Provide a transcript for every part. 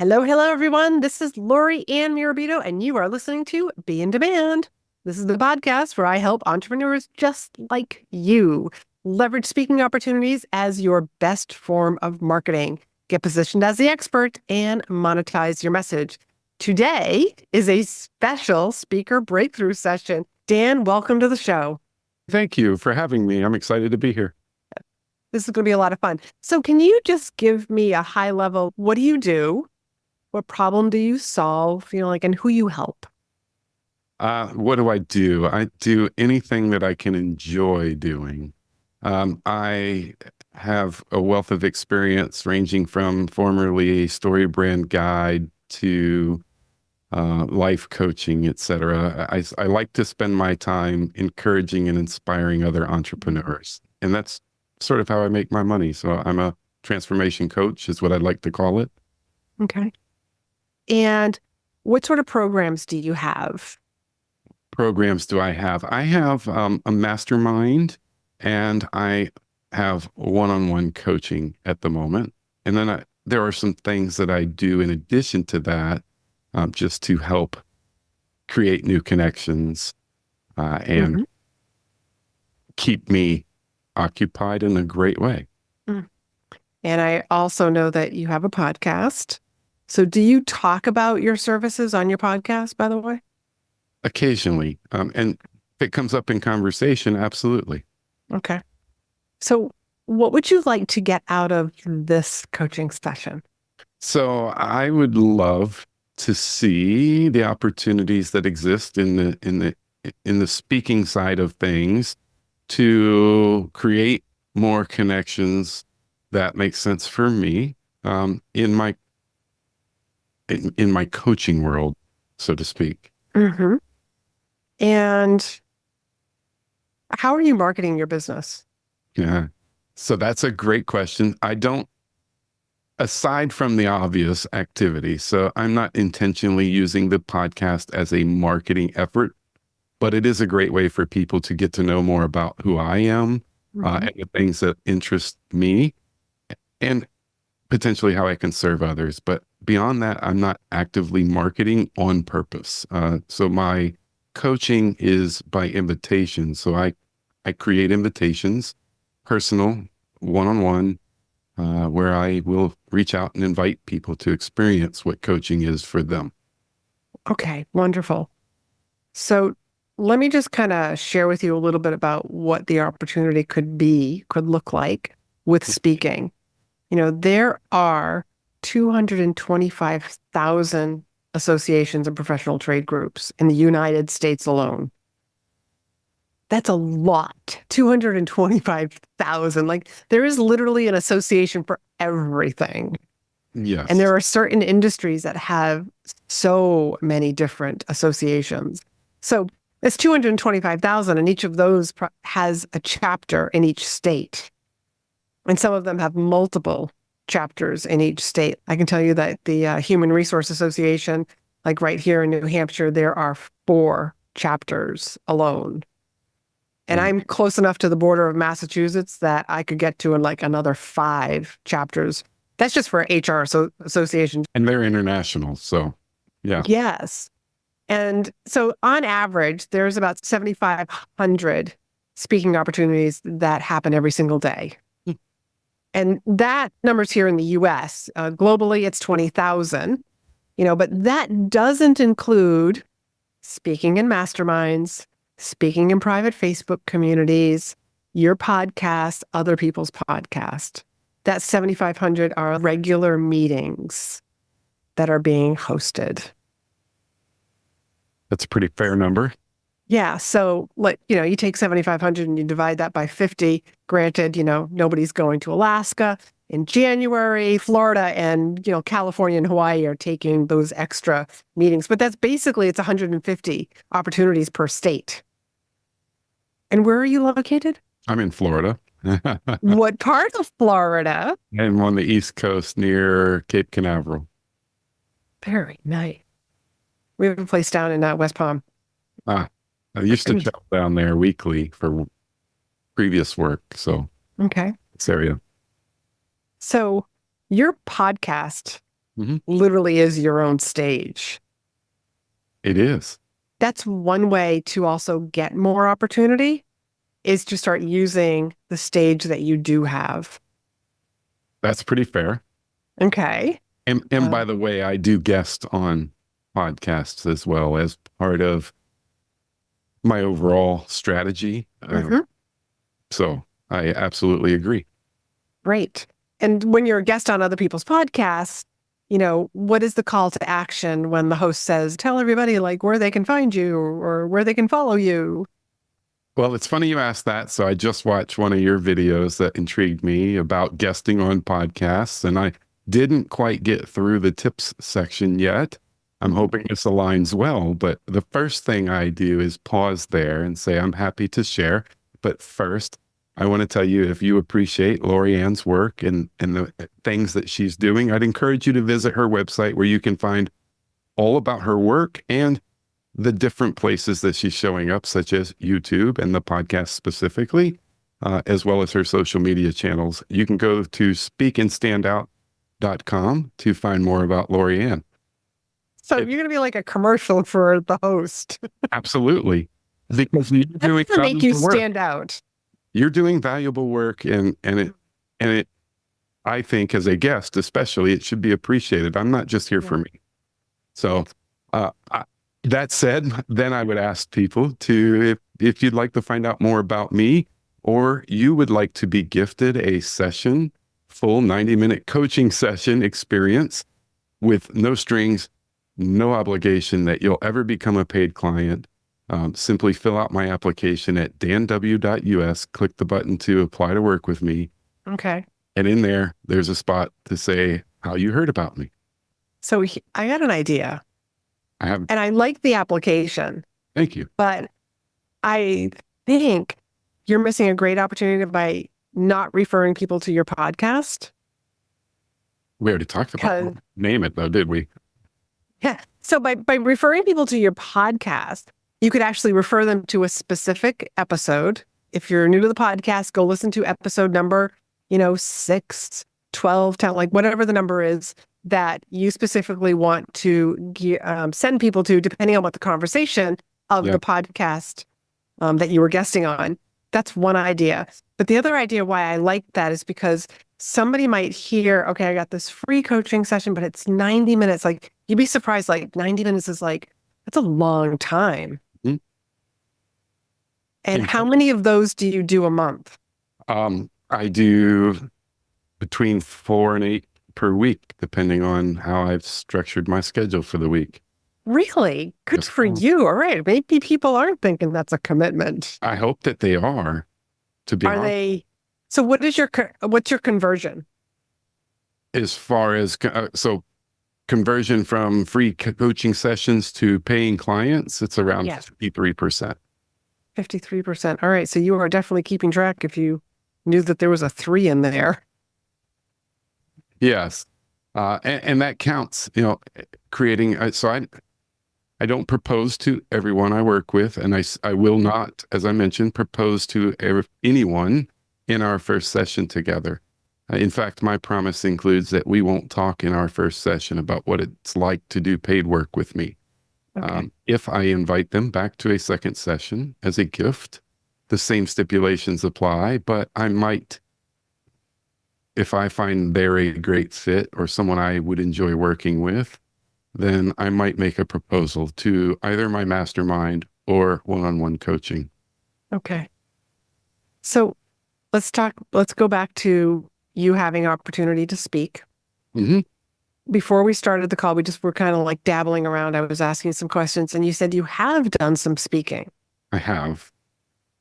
Hello, everyone. This is Laurie-Ann Mirabito, and you are listening to Be in Demand. This is the podcast where I help entrepreneurs just like you leverage speaking opportunities as your best form of marketing, get positioned as the expert, and monetize your message. Today is a special speaker breakthrough session. Dan, welcome to the show. Thank you for having me. I'm excited to be here. This is going to be a lot of fun. So can you just give me a high level, what do you do? What problem do you solve? And who you help? What do? I do anything that I can enjoy doing. I have a wealth of experience ranging from formerly a story brand guide to life coaching, etc. I like to spend my time encouraging and inspiring other entrepreneurs. And that's sort of how I make my money. So I'm a transformation coach is what I'd like to call it. Okay. And what sort of programs do you have? Programs do I have? I have a mastermind and I have one-on-one coaching at the moment. And then there are some things that I do in addition to that, just to help create new connections and keep me occupied in a great way. Mm. And I also know that you have a podcast. So do you talk about your services on your podcast, by the way? Occasionally. And if it comes up in conversation, absolutely. Okay. So what would you like to get out of this coaching session? So I would love to see the opportunities that exist in the speaking side of things to create more connections that make sense for me in my coaching world, so to speak. Mm-hmm. And how are you marketing your business? Yeah. So that's a great question. Aside from the obvious activity, so I'm not intentionally using the podcast as a marketing effort, but it is a great way for people to get to know more about who I am and the things that interest me and potentially how I can serve others. But beyond that, I'm not actively marketing on purpose. So my coaching is by invitation. So I create invitations, personal, one-on-one, where I will reach out and invite people to experience what coaching is for them. Okay, wonderful. So let me just kind of share with you a little bit about what the opportunity could look like with speaking. There are 225,000 associations and professional trade groups in the United States alone. That's a lot. 225,000. Like there is literally an association for everything. Yes. And there are certain industries that have so many different associations. So it's 225,000, and each of those has a chapter in each state. And some of them have multiple chapters in each state. I can tell you that the Human Resource Association, like right here in New Hampshire, there are 4 chapters alone. And I'm close enough to the border of Massachusetts that I could get to in like another 5 chapters. That's just for HR association. And they're international. So, yeah. Yes. And so on average, there's about 7,500 speaking opportunities that happen every single day. And that number's here in the US. Globally, it's 20,000, but that doesn't include speaking in masterminds, speaking in private Facebook communities, your podcast, other people's podcast. That 7,500 are regular meetings that are being hosted. That's a pretty fair number. Yeah. So, you take 7,500 and you divide that by 50. Granted, nobody's going to Alaska in January. Florida and, California and Hawaii are taking those extra meetings. But that's basically, it's 150 opportunities per state. And where are you located? I'm in Florida. What part of Florida? I'm on the East Coast near Cape Canaveral. Very nice. We have a place down in West Palm. I used to travel down there weekly for previous work. So, okay. This area. So your podcast Mhm. literally is your own stage. It is. That's one way to also get more opportunity, is to start using the stage that you do have. That's pretty fair. Okay. And by the way, I do guest on podcasts as well as part of my overall strategy. So I absolutely agree. Great. And when you're a guest on other people's podcasts, what is the call to action when the host says, tell everybody like where they can find you or where they can follow you? Well, it's funny you asked that. So I just watched one of your videos that intrigued me about guesting on podcasts, and I didn't quite get through the tips section yet. I'm hoping this aligns well, but the first thing I do is pause there and say, I'm happy to share. But first, I want to tell you, if you appreciate Laurie-Ann's work and the things that she's doing, I'd encourage you to visit her website where you can find all about her work and the different places that she's showing up, such as YouTube and the podcast specifically, as well as her social media channels. You can go to speakandstandout.com to find more about Laurie-Ann. So you're going to be like a commercial for the host. Absolutely. Because you're doing to make you valuable work. stand out. You're doing valuable work, and it I think as a guest especially, it should be appreciated. I'm not just here for me. So that said, then I would ask people to, if you'd like to find out more about me, or you would like to be gifted a session, full 90-minute coaching session experience with no strings, no obligation that you'll ever become a paid client, simply fill out my application at danw.us, click the button to apply to work with me. Okay. And in there, there's a spot to say how you heard about me. So I got an idea. And I like the application. Thank you. But I think you're missing a great opportunity by not referring people to your podcast. We already talked about name it though, did we? Yeah. So by referring people to your podcast, you could actually refer them to a specific episode. If you're new to the podcast, go listen to episode number, 6, 12, 10, like whatever the number is that you specifically want to send people to, depending on what the conversation of the podcast that you were guesting on. That's one idea. But the other idea why I like that is because somebody might hear, okay, I got this free coaching session, but it's 90 minutes. Like, you'd be surprised, like 90 minutes is that's a long time. Mm-hmm. And how many of those do you do a month? I do between 4 and 8 per week, depending on how I've structured my schedule for the week. Really? Good for you. All right. Maybe people aren't thinking that's a commitment. I hope that they are, to be honest. Are they? So what's your conversion? As far as, conversion from free coaching sessions to paying clients, it's around 53%. 53%. All right. So you are definitely keeping track if you knew that there was a 3 in there. Yes. And that counts, creating, so I don't propose to everyone I work with, and I will not, as I mentioned, propose to anyone in our first session together. In fact, my promise includes that we won't talk in our first session about what it's like to do paid work with me. Okay. If I invite them back to a second session as a gift, the same stipulations apply, but I might, if I find they're a great fit or someone I would enjoy working with, then I might make a proposal to either my mastermind or one-on-one coaching. Okay. So let's go back to you having opportunity to speak. Mm-hmm. Before we started the call, we just were kind of like dabbling around. I was asking some questions and you said you have done some speaking. I have.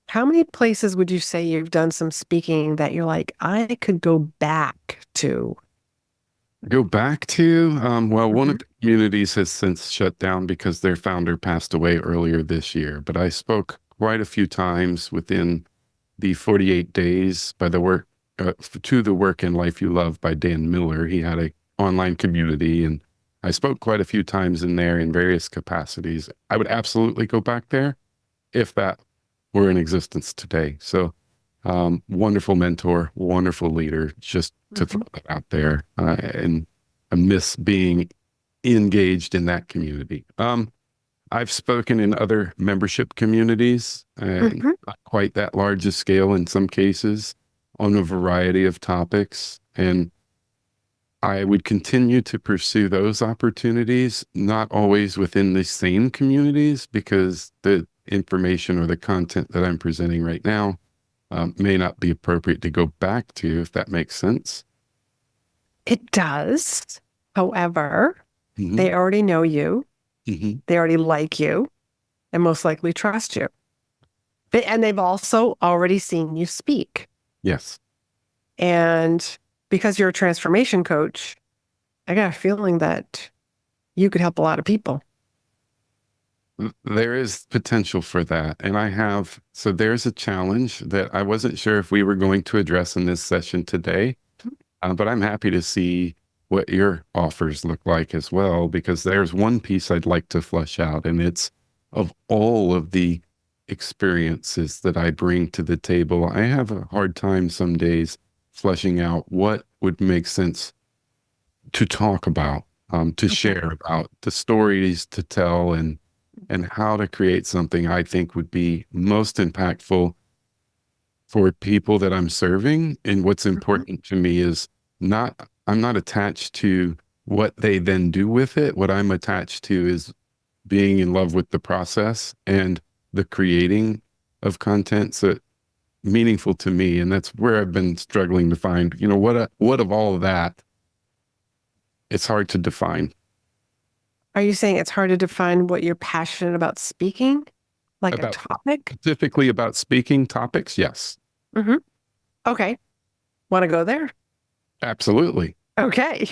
How many places would you say you've done some speaking that you're like, I could go back to? Go back to? One of the communities has since shut down because their founder passed away earlier this year. But I spoke quite a few times within the 48 days by the work to the Work and Life You Love by Dan Miller. He had a online community, and I spoke quite a few times in there in various capacities. I would absolutely go back there if that were in existence today. So wonderful mentor, wonderful leader, just to throw that out there. And miss being engaged in that community. I've spoken in other membership communities, not quite that large a scale in some cases, on a variety of topics. And I would continue to pursue those opportunities, not always within the same communities, because the information or the content that I'm presenting right now may not be appropriate to go back to, if that makes sense. It does. However, Mm-hmm. they already know you. Mm-hmm. They already like you and most likely trust you. And they've also already seen you speak. Yes. And because you're a transformation coach, I got a feeling that you could help a lot of people. There is potential for that. And so there's a challenge that I wasn't sure if we were going to address in this session today, but I'm happy to see what your offers look like as well, because there's one piece I'd like to flesh out, and it's of all of the experiences that I bring to the table, I have a hard time some days fleshing out what would make sense to talk about, to share about, the stories to tell, and how to create something I think would be most impactful for people that I'm serving. And what's important to me is I'm not attached to what they then do with it. What I'm attached to is being in love with the process and the creating of content so meaningful to me. And that's where I've been struggling to find, what of all of that, it's hard to define. Are you saying it's hard to define what you're passionate about speaking? Like a topic? Specifically about speaking topics? Yes. Mm-hmm. Okay. Want to go there? Absolutely. Okay.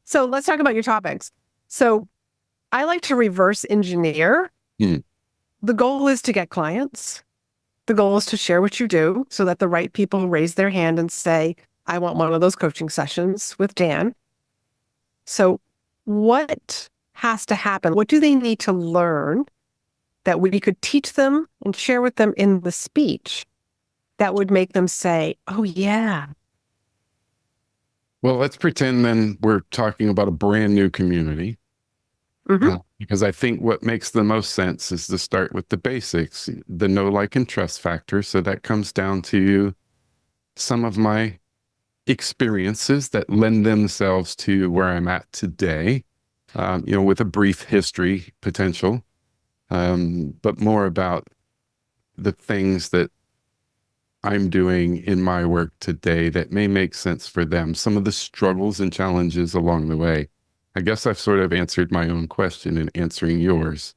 So let's talk about your topics. So I like to reverse engineer. The goal is to get clients. The goal is to share what you do so that the right people raise their hand and say, I want one of those coaching sessions with Dan. So what has to happen? What do they need to learn that we could teach them and share with them in the speech that would make them say, oh, yeah. Well, let's pretend then we're talking about a brand new community. Because I think what makes the most sense is to start with the basics, the know, like, and trust factor. So that comes down to some of my experiences that lend themselves to where I'm at today, with a brief history potential, but more about the things that I'm doing in my work today that may make sense for them, some of the struggles and challenges along the way. I guess I've sort of answered my own question in answering yours.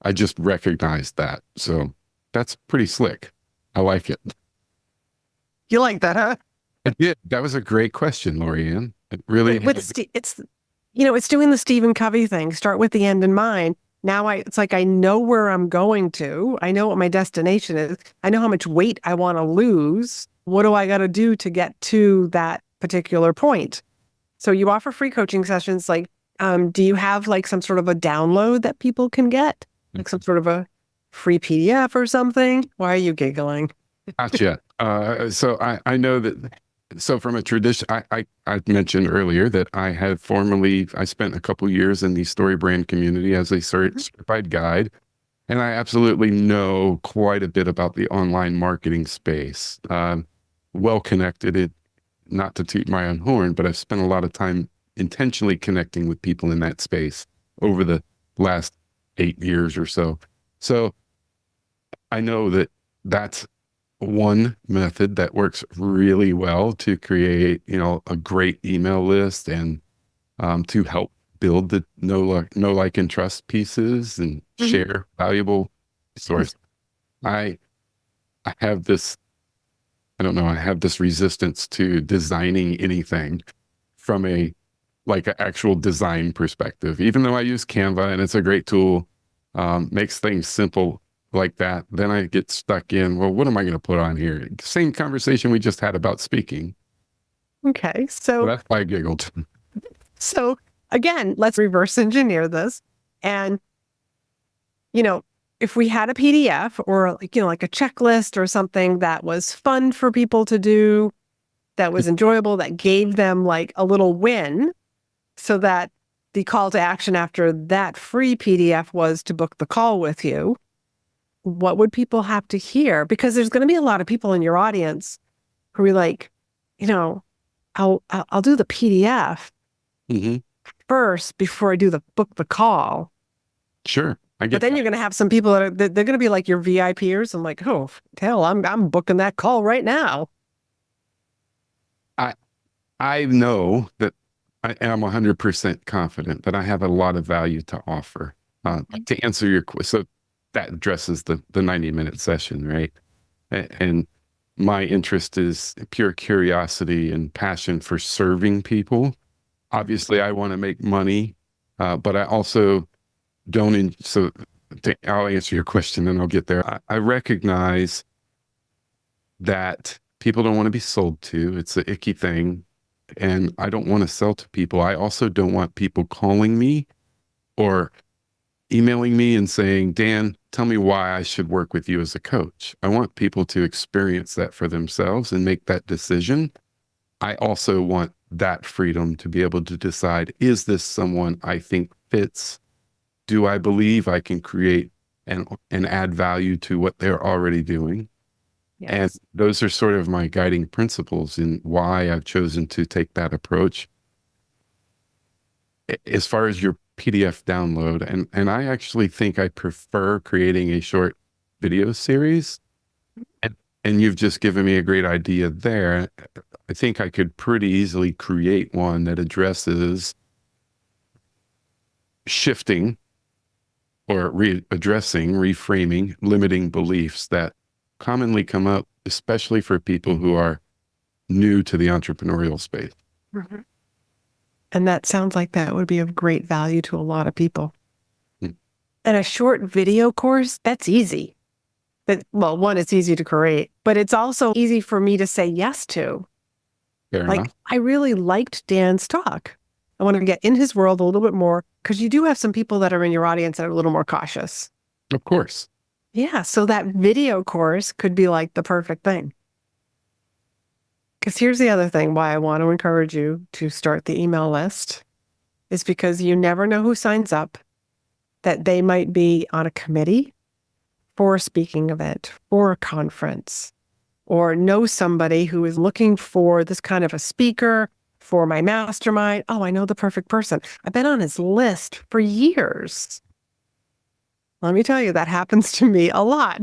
I just recognized that. So that's pretty slick. I like it. You like that, huh? I did. That was a great question, Laurie-Ann. It really it's doing the Stephen Covey thing. Start with the end in mind. Now it's like I know where I'm going to. I know what my destination is. I know how much weight I want to lose. What do I got to do to get to that particular point? So you offer free coaching sessions. Like, do you have like some sort of a download that people can get? Like some sort of a free PDF or something? Why are you giggling? Not yet. So I know that. So from a tradition, I mentioned earlier that I spent a couple years in the StoryBrand community as a certified guide, and I absolutely know quite a bit about the online marketing space. Well connected, not to toot my own horn, but I've spent a lot of time intentionally connecting with people in that space over the last 8 years or so. So I know that that's one method that works really well to create, a great email list and to help build the know, like, and trust pieces and share valuable source. I have this, I have this resistance to designing anything from an actual design perspective, even though I use Canva and it's a great tool, makes things simple like that. Then I get stuck in, well, what am I going to put on here? Same conversation we just had about speaking. Okay. So that's why I giggled. So again, let's reverse engineer this. And, if we had a PDF or like a checklist or something that was fun for people to do, that was enjoyable, that gave them like a little win, so that the call to action after that free PDF was to book the call with you, what would people have to hear? Because there's going to be a lot of people in your audience who are like, I'll do the PDF Mm-hmm. first before I do the book the call. Sure. I But get then that. you're going to have some people they're going to be like your VIPers and like, oh, hell, I'm booking that call right now. I I know that I am 100% confident that I have a lot of value to offer. To answer your question, so that addresses the 90-minute session, right? And my interest is pure curiosity and passion for serving people. Obviously, I want to make money, but I also don't. I'll answer your question and I'll get there. I recognize that people don't want to be sold to. It's an icky thing. And I don't want to sell to people. I also don't want people calling me or emailing me and saying, Dan, tell me why I should work with you as a coach. I want people to experience that for themselves and make that decision. I also want that freedom to be able to decide, is this someone I think fits? Do I believe I can create and add value to what they're already doing? And Yes. those are sort of my guiding principles in why I've chosen to take that approach. As far as your PDF download, and I actually think I prefer creating a short video series. And you've just given me a great idea there. I think I could pretty easily create one that addresses shifting or addressing, reframing, limiting beliefs that commonly come up, especially for people who are new to the entrepreneurial space. Mm-hmm. And that sounds like that would be of great value to a lot of people. Mm. And a short video course, that's easy. Well, one, it's easy to create, but it's also easy for me to say yes to. Fair enough. I really liked Dan's talk. I want to get in his world a little bit more because you do have some people that are in your audience that are a little more cautious. Of course. Yeah. So that video course could be like the perfect thing. Because here's the other thing why I want to encourage you to start the email list is because you never know who signs up, that they might be on a committee for a speaking event, for a conference, or know somebody who is looking for this kind of a speaker for my mastermind. Oh, I know the perfect person. I've been on his list for years. Let me tell you, that happens to me a lot.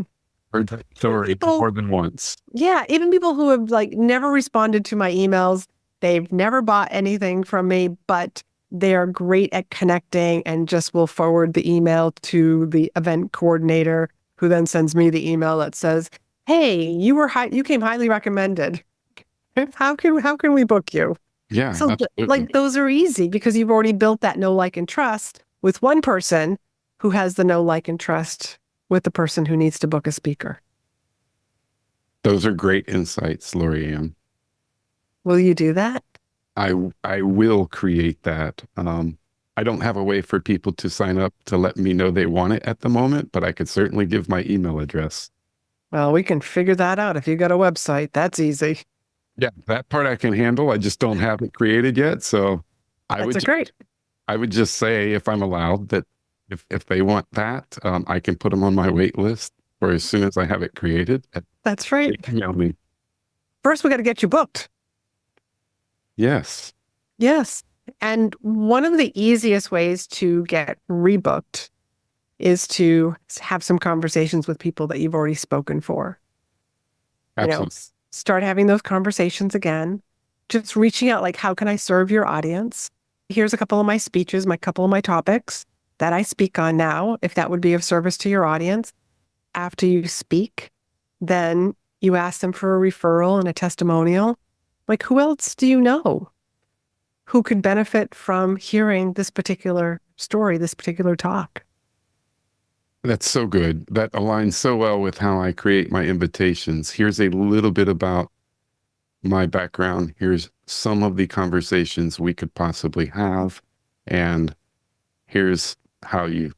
Heard that story more than once. Yeah, even people who have never responded to my emails, they've never bought anything from me, but they're great at connecting and just will forward the email to the event coordinator, who then sends me the email that says, "Hey, you came highly recommended. How can we book you?" Yeah, So absolutely. those are easy because you've already built that know, like, and trust with one person who has the know, like, and trust with the person who needs to book a speaker. Those are great insights, Laurie-Ann. Will you do that? I will create that. I don't have a way for people to sign up to let me know they want it at the moment, but I could certainly give my email address. Well, we can figure that out. If you got a website, that's easy. Yeah, that part I can handle. I just don't have it created yet. So That's great. I would just say, if I'm allowed, that if they want that, I can put them on my wait list, or as soon as I have it created, That's they right. email me. First, we got to get you booked. Yes. Yes. And one of the easiest ways to get rebooked is to have some conversations with people that you've already spoken for. Absolutely. Start having those conversations again. Just reaching out, like, how can I serve your audience? Here's a couple of my speeches, couple of my topics that I speak on now, if that would be of service to your audience. After you speak, then you ask them for a referral and a testimonial. Like, who else do you know who could benefit from hearing this particular story, this particular talk? That's so good. That aligns so well with how I create my invitations. Here's a little bit about my background. Here's some of the conversations we could possibly have. And here's how you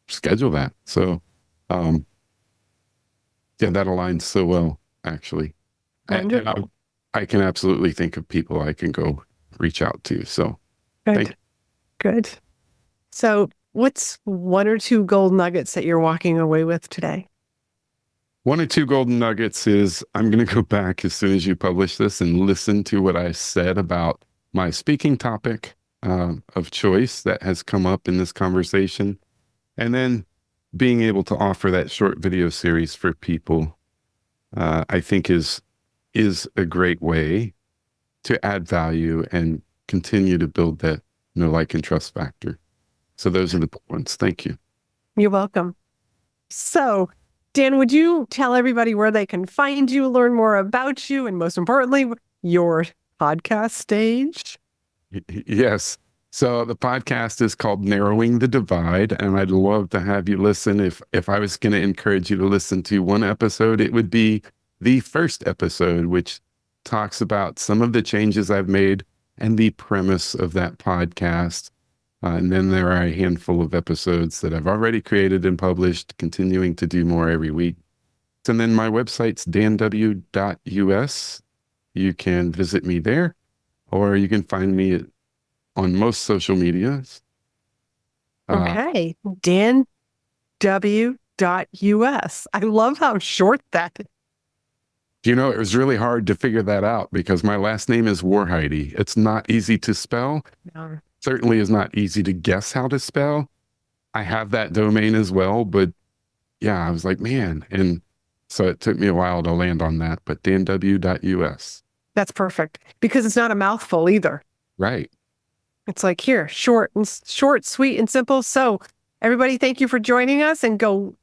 schedule that. So, yeah, that aligns so well, actually. And Wonderful. I can absolutely think of people I can go reach out to. So Good. Thank you. Good. So what's one or two gold nuggets that you're walking away with today? One or two golden nuggets is I'm going to go back as soon as you publish this and listen to what I said about my speaking topic of choice that has come up in this conversation. And then being able to offer that short video series for people, I think is a great way to add value and continue to build that know, like, and trust factor. So those are the ones. Thank you. You're welcome. So, Dan, would you tell everybody where they can find you, learn more about you, and most importantly, your podcast stage? Yes. So the podcast is called Narrowing the Divide, and I'd love to have you listen. If I was going to encourage you to listen to one episode, it would be the first episode, which talks about some of the changes I've made and the premise of that podcast. And then there are a handful of episodes that I've already created and published, continuing to do more every week. And then my website's danw.us. You can visit me there, or you can find me on most social medias. Okay. danw.us. I love how short that is. You know, it was really hard to figure that out because my last name is Woerheide. It's not easy to spell. No. Certainly is not easy to guess how to spell. I have that domain as well, but yeah, I was like, man. And so it took me a while to land on that, but danw.us. That's perfect because it's not a mouthful either. Right. It's like here, short, sweet, and simple. So everybody, thank you for joining us, and go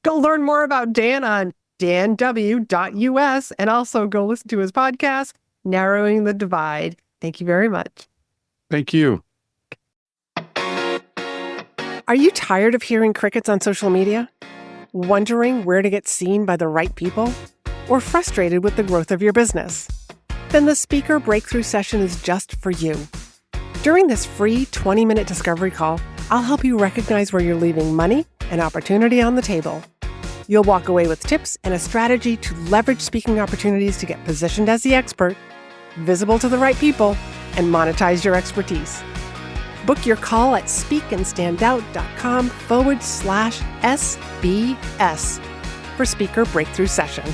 learn more about Dan on danw.us, and also go listen to his podcast, Narrowing the Divide. Thank you very much. Thank you. Are you tired of hearing crickets on social media? Wondering where to get seen by the right people? Or frustrated with the growth of your business? Then the Speaker Breakthrough Session is just for you. During this free 20-minute discovery call, I'll help you recognize where you're leaving money and opportunity on the table. You'll walk away with tips and a strategy to leverage speaking opportunities to get positioned as the expert, visible to the right people, and monetize your expertise. Book your call at speakandstandout.com/SBS for Speaker Breakthrough Session.